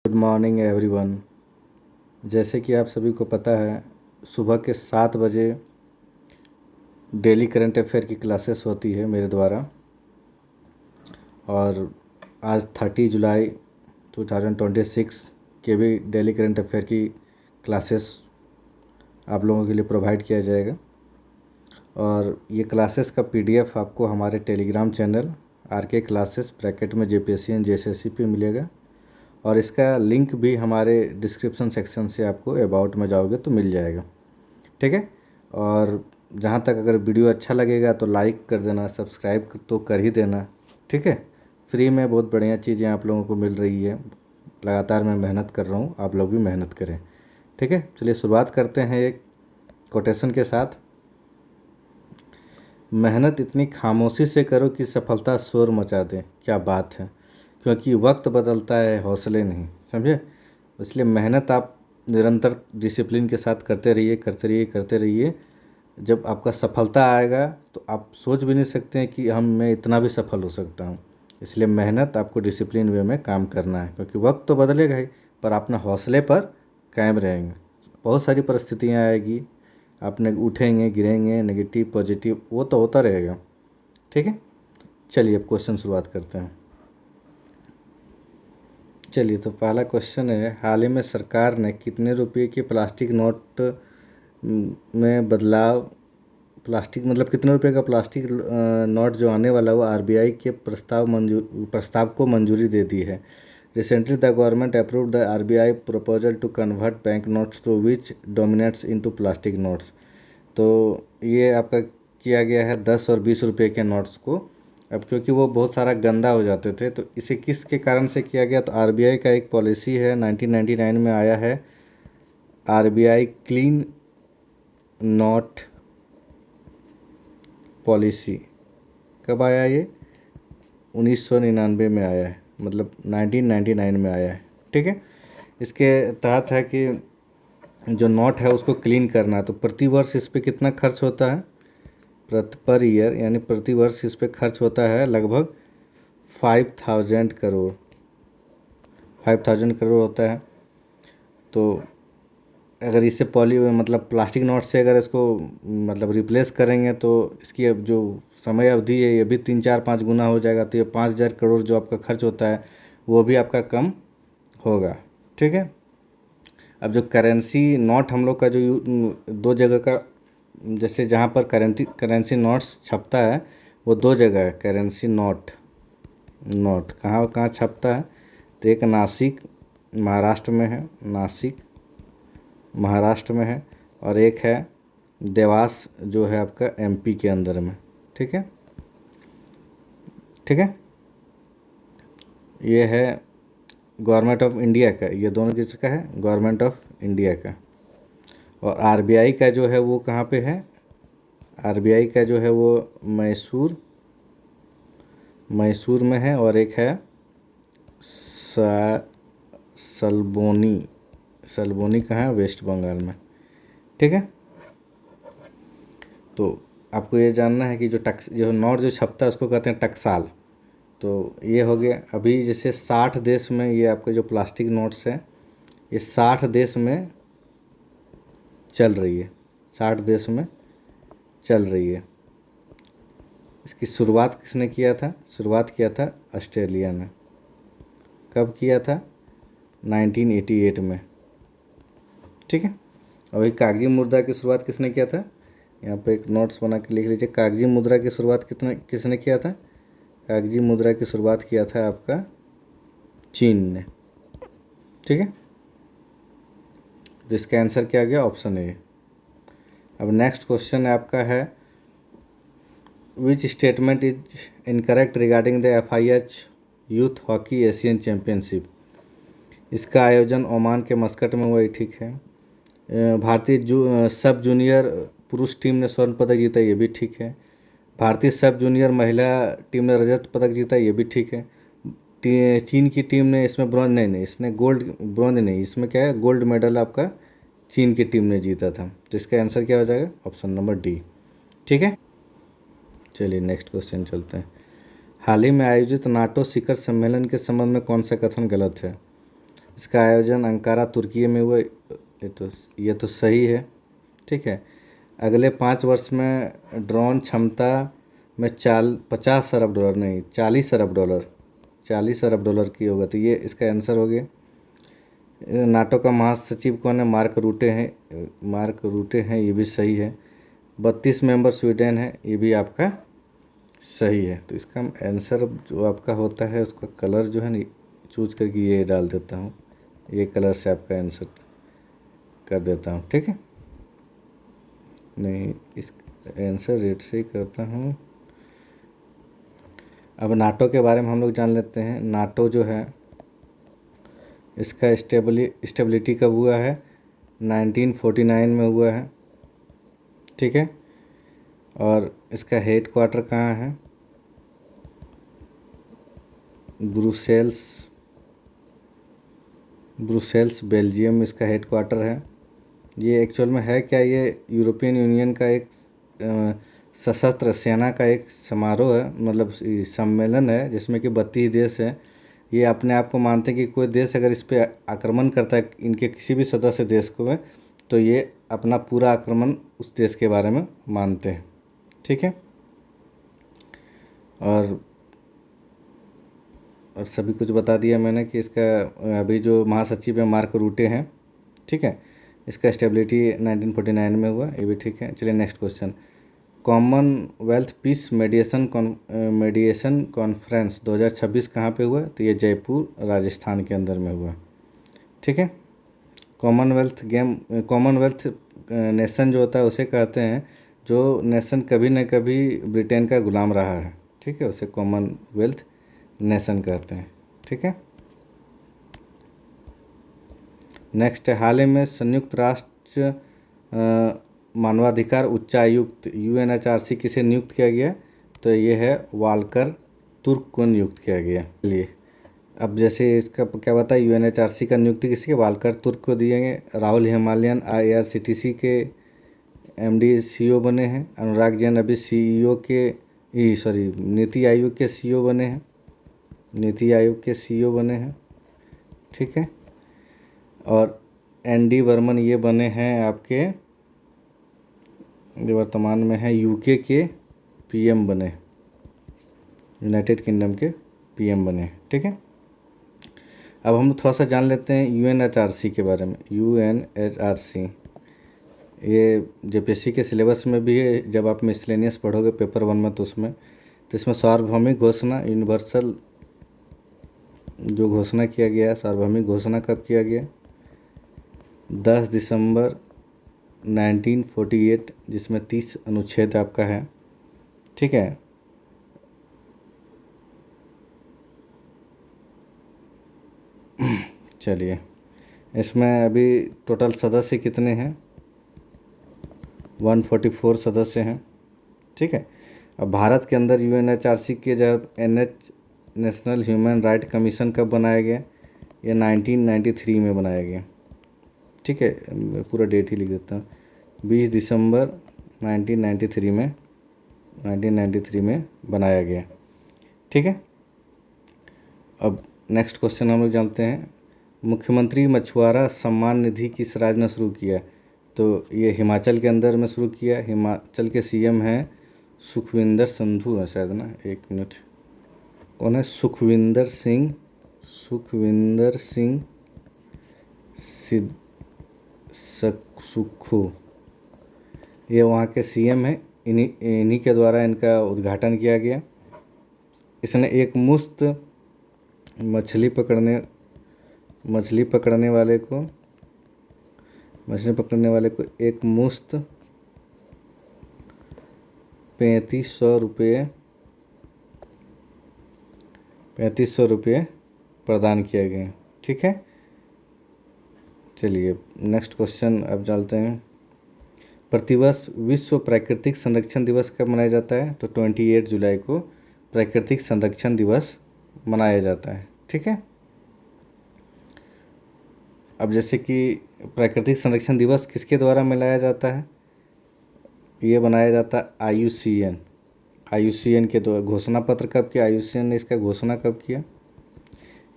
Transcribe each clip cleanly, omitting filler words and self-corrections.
Good morning everyone. जैसे कि आप सभी को पता है, सुबह के 7 बजे डेली करंट अफेयर की क्लासेस होती है मेरे द्वारा। और आज 30 जुलाई 2026 के भी डेली करंट अफेयर की क्लासेस आप लोगों के लिए प्रोवाइड किया जाएगा। और ये क्लासेस का पीडीएफ आपको हमारे Telegram channel RK classes bracket में जेपीएससी एंड जेएसएससी पे मिलेगा। और इसका लिंक भी हमारे डिस्क्रिप्शन सेक्शन से आपको अबाउट में जाओगे तो मिल जाएगा। ठीक है। और जहाँ तक अगर वीडियो अच्छा लगेगा तो लाइक कर देना, सब्सक्राइब तो कर ही देना। ठीक है। फ्री में बहुत बढ़िया चीज़ें आप लोगों को मिल रही है। लगातार मैं मेहनत कर रहा हूँ, आप लोग भी मेहनत करें। ठीक है। चलिए शुरुआत करते हैं एक कोटेशन के साथ। मेहनत इतनी खामोशी से करो कि सफलता शोर मचा दे। क्या बात है। क्योंकि वक्त बदलता है, हौसले नहीं। समझे। इसलिए मेहनत आप निरंतर डिसिप्लिन के साथ करते रहिए, करते रहिए, करते रहिए। जब आपका सफलता आएगा तो आप सोच भी नहीं सकते हैं कि मैं इतना भी सफल हो सकता हूँ। इसलिए मेहनत आपको डिसिप्लिन वे में काम करना है, क्योंकि वक्त तो बदलेगा ही, पर अपना हौसले पर कायम रहेंगे। बहुत सारी परिस्थितियाँ आएगी, आपने उठेंगे गिरेंगे, नेगेटिव पॉजिटिव वो तो होता रहेगा। ठीक है। चलिए अब क्वेश्चन शुरुआत करते हैं। चलिए तो पहला क्वेश्चन है, हाल ही में सरकार ने कितने रुपए के प्लास्टिक नोट में बदलाव, प्लास्टिक मतलब कितने रुपए का प्लास्टिक नोट जो आने वाला वो आरबीआई के प्रस्ताव को मंजूरी दे दी है। Recently the government approved the RBI proposal to convert bank notes to which dominates into plastic notes. तो ये आपका किया गया है 10 और 20 रुपये के नोट्स को। अब क्योंकि वो बहुत सारा गंदा हो जाते थे, तो इसे किसके कारण से किया गया, तो आरबीआई का एक पॉलिसी है 1999 में आया है, आरबीआई क्लीन नोट पॉलिसी। कब आया ये, 1999 में आया है, मतलब 1999 में आया है। ठीक है। इसके तहत है कि जो नोट है उसको क्लीन करना है। तो प्रति वर्ष इस पर कितना खर्च होता है, पर ईयर यानी प्रति वर्ष इस पर खर्च होता है लगभग 5000 करोड़। 5000 करोड़ होता है। तो अगर इसे मतलब प्लास्टिक नोट से अगर इसको मतलब रिप्लेस करेंगे तो इसकी अब जो समय अवधि है ये भी 3-4-5 गुना हो जाएगा। तो ये 5000 करोड़ जो आपका खर्च होता है वो भी आपका कम होगा। ठीक है। अब जो करेंसी नोट हम लोग का जो दो जगह का, जैसे जहाँ पर करेंसी नोट्स छपता है वो दो जगह है। करेंसी नोट कहाँ कहाँ छपता है, तो एक नासिक महाराष्ट्र में है, नासिक महाराष्ट्र में है, और एक है देवास जो है आपका एमपी के अंदर में। ठीक है। ठीक है। ये है गवर्नमेंट ऑफ इंडिया का, ये दोनों किसका है, गवर्नमेंट ऑफ इंडिया का। और आरबीआई का जो है वो कहाँ पे है, आरबीआई का जो है वो मैसूर में है, और एक है सलबोनी कहाँ है, वेस्ट बंगाल में। ठीक है। तो आपको ये जानना है कि जो नोट जो छपता है उसको कहते हैं टकसाल। तो ये हो गया। अभी जैसे 60 देश में ये आपके जो प्लास्टिक नोट्स हैं ये 60 देश में चल रही है, 60 देश में चल रही है। इसकी शुरुआत किसने किया था, शुरुआत किया था ऑस्ट्रेलिया ने। कब किया था, 1988 में। ठीक है। और वही कागजी मुद्रा की शुरुआत किसने किया था, यहाँ पे एक नोट्स बना के लिख लीजिए। कागजी मुद्रा की शुरुआत किसने किया था, कागजी मुद्रा की शुरुआत किया था आपका चीन ने। ठीक है। तो इसका आंसर क्या गया, ऑप्शन ए। अब नेक्स्ट क्वेश्चन है आपका है, which statement is incorrect regarding the FIH youth hockey Asian championship. इसका आयोजन ओमान के मस्कट में हुआ, ठीक है। भारतीय सब जूनियर पुरुष टीम ने स्वर्ण पदक जीता, ये भी ठीक है। भारतीय सब जूनियर महिला टीम ने रजत पदक जीता, ये भी ठीक है। चीन की टीम ने इसमें ब्रॉन्ज नहीं, इसने ब्रॉन्ज नहीं, इसमें क्या है, गोल्ड मेडल आपका चीन की टीम ने जीता था। तो इसका आंसर क्या हो जाएगा, ऑप्शन नंबर डी। ठीक है। चलिए नेक्स्ट क्वेश्चन चलते हैं। हाल ही में आयोजित नाटो शिखर सम्मेलन के संबंध में कौन सा कथन गलत है। इसका आयोजन अंकारा तुर्की में हुआ। ये तो सही है। ठीक है। अगले 5 वर्ष में ड्रोन क्षमता में 50 अरब डॉलर नहीं 40 अरब डॉलर की होगा। तो ये इसका आंसर हो गया। नाटो का महासचिव कौन है? मार्क रूटे हैं, ये भी सही है। 32 मेंबर स्वीडन है, ये भी आपका सही है। तो इसका आंसर जो आपका होता है उसका कलर जो है ना चूज करके ये डाल देता हूँ, ये कलर से आपका आंसर कर देता हूँ। ठीक है, नहीं इस आंसर रेड से ही करता हूँ। अब नाटो के बारे में हम लोग जान लेते हैं। नाटो जो है इसका स्टेबिलिटी कब हुआ है? 1949 में हुआ है। ठीक है, और इसका हेड क्वार्टर कहाँ है? ब्रुसेल्स बेल्जियम इसका हेड क्वार्टर है। ये एक्चुअल में है क्या? ये यूरोपियन यूनियन का एक सशस्त्र सेना का एक समारोह है, मतलब सम्मेलन है जिसमें कि 32 देश है। ये अपने आप को मानते हैं कि कोई देश अगर इस पर आक्रमण करता है इनके किसी भी सदस्य देश को में, तो ये अपना पूरा आक्रमण उस देश के बारे में मानते हैं। ठीक है, और सभी कुछ बता दिया मैंने कि इसका अभी जो महासचिव है मार्क रूटे हैं। ठीक है, इसका स्टेबिलिटी 1949 में हुआ, ये भी ठीक है। चलिए next question. Commonwealth peace mediation conference 2026 कहाँ पे हुआ? तो ये जयपुर राजस्थान के अंदर में हुआ। ठीक है, कॉमनवेल्थ नेशन जो होता है उसे कहते हैं जो नेशन कभी न कभी ब्रिटेन का गुलाम रहा है। ठीक है, उसे कॉमनवेल्थ नेशन कहते हैं। ठीक है, नेक्स्ट है, हाल ही में संयुक्त राष्ट्र मानवाधिकार उच्चायुक्त UNHRC किसे नियुक्त किया गया? तो ये है वाल्कर तुर्क को नियुक्त किया गया। लिए अब जैसे इसका क्या बताया, UNHRC का नियुक्ति किसके? वाल्कर तुर्क को दिए गए। राहुल हिमालयन IRCTC के MD CEO बने हैं। अनुराग जैन अभी नीति आयोग के CEO बने हैं। ठीक है, और ND वर्मन ये बने हैं आपके, ये वर्तमान में है UK के PM बने, यूनाइटेड किंगडम के PM बने। ठीक है, अब हम थोड़ा सा जान लेते हैं UNHRC के बारे में। UNHRC ये JPSC के सिलेबस में भी है, जब आप मिसलेनियस पढ़ोगे पेपर 1 में तो इसमें सार्वभौमिक घोषणा, यूनिवर्सल जो घोषणा किया गया है, सार्वभौमिक घोषणा कब किया गया? 10 दिसंबर 1948, जिसमें 30 अनुच्छेद आपका है। ठीक है, चलिए इसमें अभी टोटल सदस्य कितने हैं? 144 सदस्य हैं। ठीक है, अब भारत के अंदर UNHRC के जब नेशनल ह्यूमन राइट कमीशन कब बनाया गया? ये 1993 में बनाया गया। ठीक है, मैं पूरा डेट ही लिख देता हूँ, 20 दिसंबर 1993 में बनाया गया। ठीक है, अब नेक्स्ट क्वेश्चन हम लोग जानते हैं। मुख्यमंत्री मछुआरा सम्मान निधि किस राज्य ने शुरू किया? तो ये हिमाचल के अंदर में शुरू किया। हिमाचल के CM हैं सुखविंदर संधू है शायद ना, एक मिनट, कौन है? सुखविंदर सिंह सुक्खू, ये वहाँ के CM हैं। इन्हीं के द्वारा इनका उद्घाटन किया गया। इसने एक मुश्त मछली पकड़ने वाले को एक मुश्त 3500 रुपये प्रदान किया गया। ठीक है, चलिए नेक्स्ट क्वेश्चन अब चलते हैं। प्रतिवर्ष विश्व प्राकृतिक संरक्षण दिवस कब मनाया जाता है? तो 28 जुलाई को प्राकृतिक संरक्षण दिवस मनाया जाता है। ठीक है, अब जैसे कि प्राकृतिक संरक्षण दिवस किसके द्वारा मनाया जाता है? ये बनाया जाता है IUCN के द्वारा। घोषणा पत्र कब किया? IUCN ने इसका घोषणा कब किया?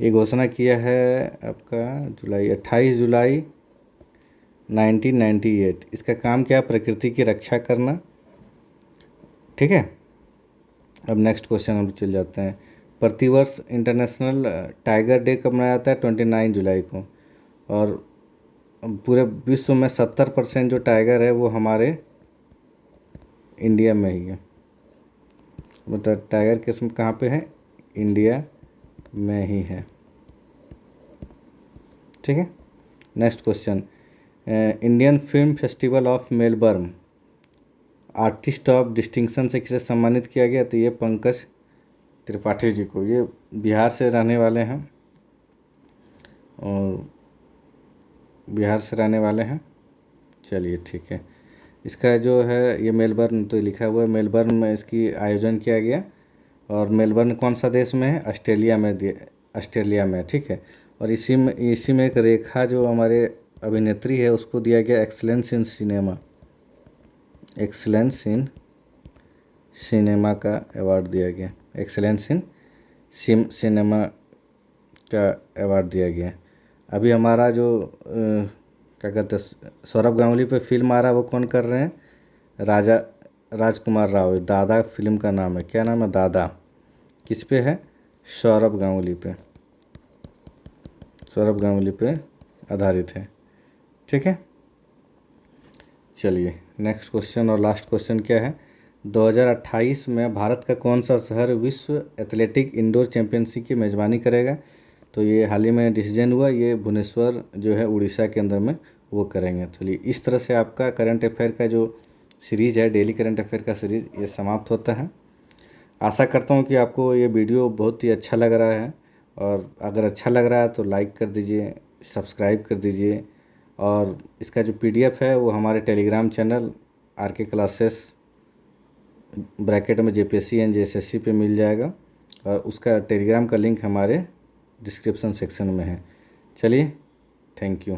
ये घोषणा किया है आपका 28 जुलाई 1998। इसका काम क्या है? प्रकृति की रक्षा करना। ठीक है, अब नेक्स्ट क्वेश्चन हम चल जाते हैं। प्रतिवर्ष इंटरनेशनल टाइगर डे कब मनाया जाता है? 29 जुलाई को। और पूरे विश्व में 70% जो टाइगर है वो हमारे इंडिया में ही है। मतलब टाइगर किस्म कहाँ पे है? इंडिया में ही है। ठीक है, next question. Indian film festival of Melbourne artist of distinction से किसे सम्मानित किया गया? तो ये पंकज त्रिपाठी जी को। ये बिहार से रहने वाले हैं और बिहार से रहने वाले हैं। चलिए ठीक है, इसका जो है ये मेलबर्न तो लिखा हुआ है, मेलबर्न में इसकी आयोजन किया गया। और मेलबर्न कौन सा देश में है? ऑस्ट्रेलिया में, ऑस्ट्रेलिया में। ठीक है, और इसी में एक रेखा जो हमारे अभिनेत्री है उसको दिया गया excellence in cinema, excellence in cinema का अवार्ड दिया गया, एक्सीलेंस इन सिनेमा का अवार्ड दिया गया। अभी हमारा जो क्या कहते हैं सौरभ गांगुली पे फिल्म आ रहा है वो कौन कर रहे हैं? राजकुमार राव। दादा फिल्म का नाम है। क्या नाम है? दादा। किस पे है? सौरभ गांगुली पे, सौरभ गांगुली पे आधारित है। ठीक है, चलिए नेक्स्ट क्वेश्चन और लास्ट क्वेश्चन क्या है? 2028 में भारत का कौन सा शहर विश्व एथलेटिक इंडोर चैंपियनशिप की मेज़बानी करेगा? तो ये हाल ही में डिसीजन हुआ, ये भुवनेश्वर जो है उड़ीसा के अंदर में वो करेंगे। चलिए इस तरह से आपका करंट अफेयर का जो सीरीज़ है, डेली करंट अफेयर का सीरीज़, ये समाप्त होता है। आशा करता हूँ कि आपको ये वीडियो बहुत ही अच्छा लग रहा है, और अगर अच्छा लग रहा है तो लाइक कर दीजिए, सब्सक्राइब कर दीजिए। और इसका जो PDF है वो हमारे Telegram channel RK classes bracket में JPSC एंड JSSC पे मिल जाएगा, और उसका टेलीग्राम का लिंक हमारे डिस्क्रिप्शन सेक्शन में है। चलिए, थैंक यू।